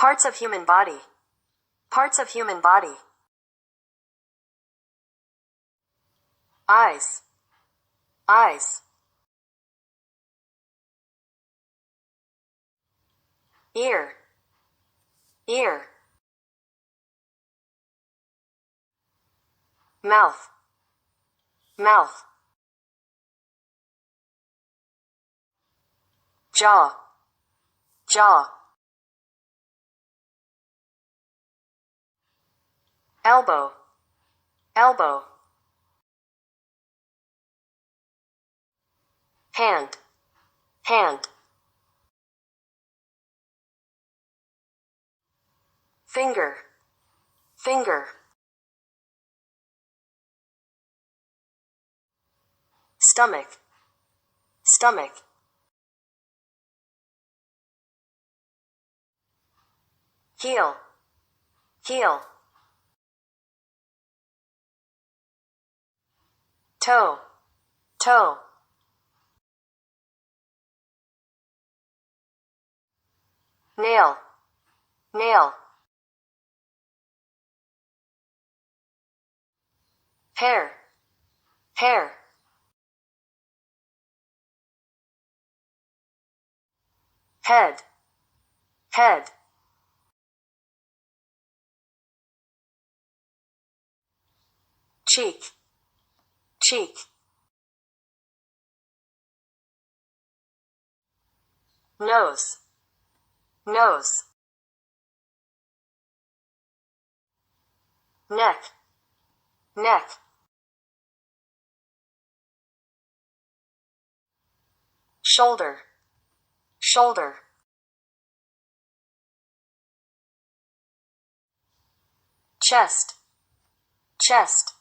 Parts of human body. Parts of human body. Eyes. Eyes. Ear. Ear. Mouth. Mouth. Jaw. Jaw. Elbow. Elbow. Hand. Hand. Finger. Finger. Stomach. Stomach. Heel. Heel. Toe. Toe. Nail. Nail. Hair. Hair. Head. Head. Cheek. Cheek. Nose. Nose. Neck. Neck. Shoulder. Shoulder. Chest. Chest.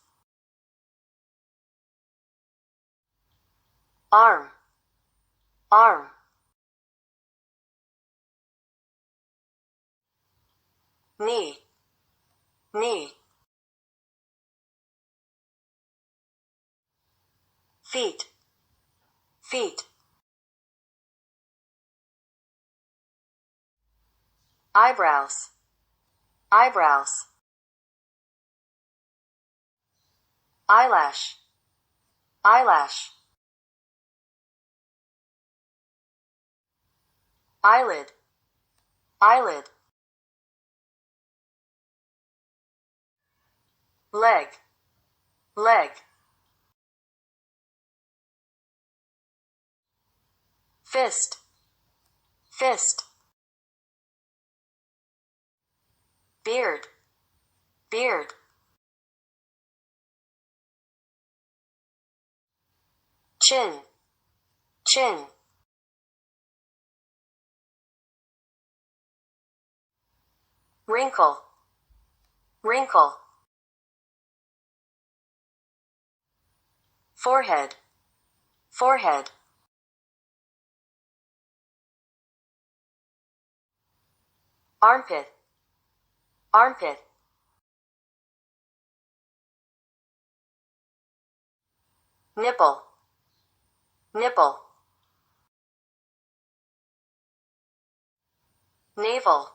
Arm. Arm. Knee. Knee. Feet. Feet. Eyebrows. Eyebrows. Eyelash. Eyelash. Eyelid. Eyelid. Leg. Leg. Fist. Fist. Beard. Beard. Chin. Chin. Wrinkle. Wrinkle. Forehead. Forehead. Armpit. Armpit. Nipple. Nipple. Navel.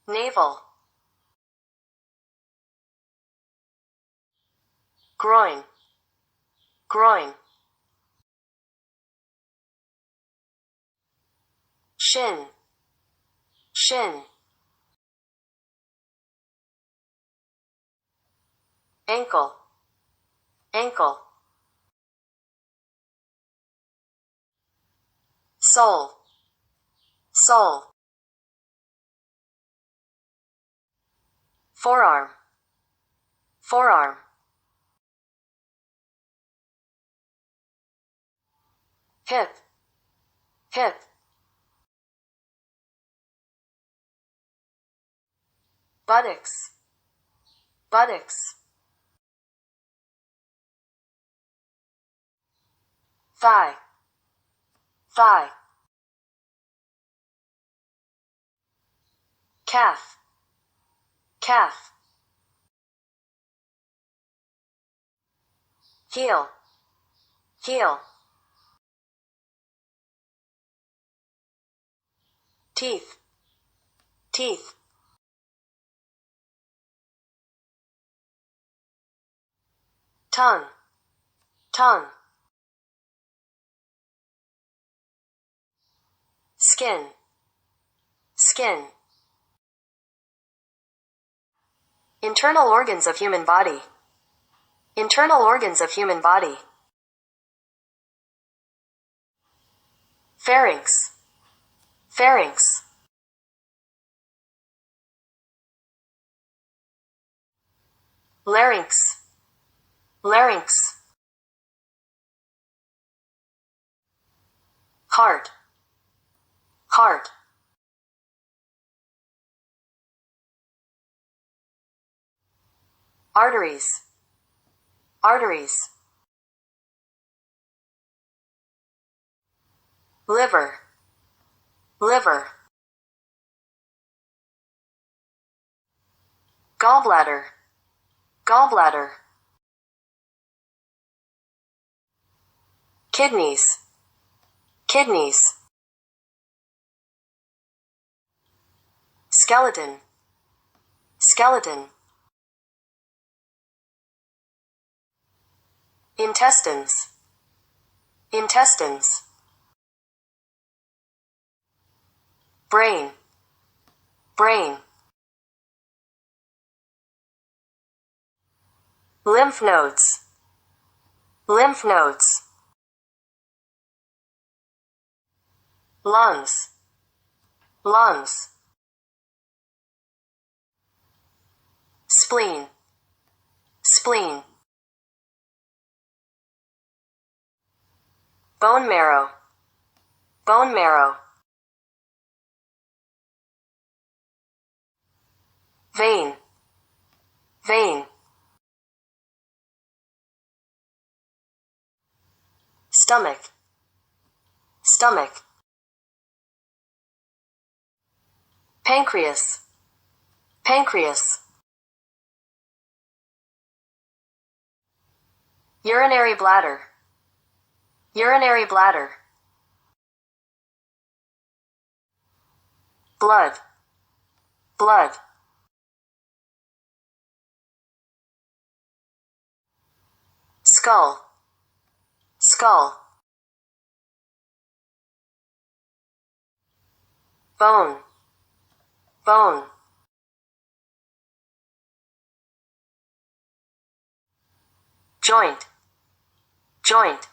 Navel. Groin. Groin. Shin. Shin. Ankle. Ankle. Sole. Sole. Forearm. Forearm. Hip. Hip. Buttocks. Buttocks. Thigh. Thigh. Calf. Calf. Heel. Heel. Teeth. teeth, tongue, tongue, skin, skin, internal organs of human body, internal organs of human body, pharynx, pharynx, larynx, larynx, heart, heart, arteries, arteries, liver, liver, gallbladder, gallbladder, kidneys, kidneys, skeleton, skeleton, intestines, intestines, brain, brain, lymph nodes, lymph nodes, lungs, lungs, spleen, spleen, bone marrow, bone marrow, vein, vein, stomach, stomach, pancreas, pancreas, urinary bladder, urinary bladder, blood, blood, skull, skull, bone, bone, joint, joint,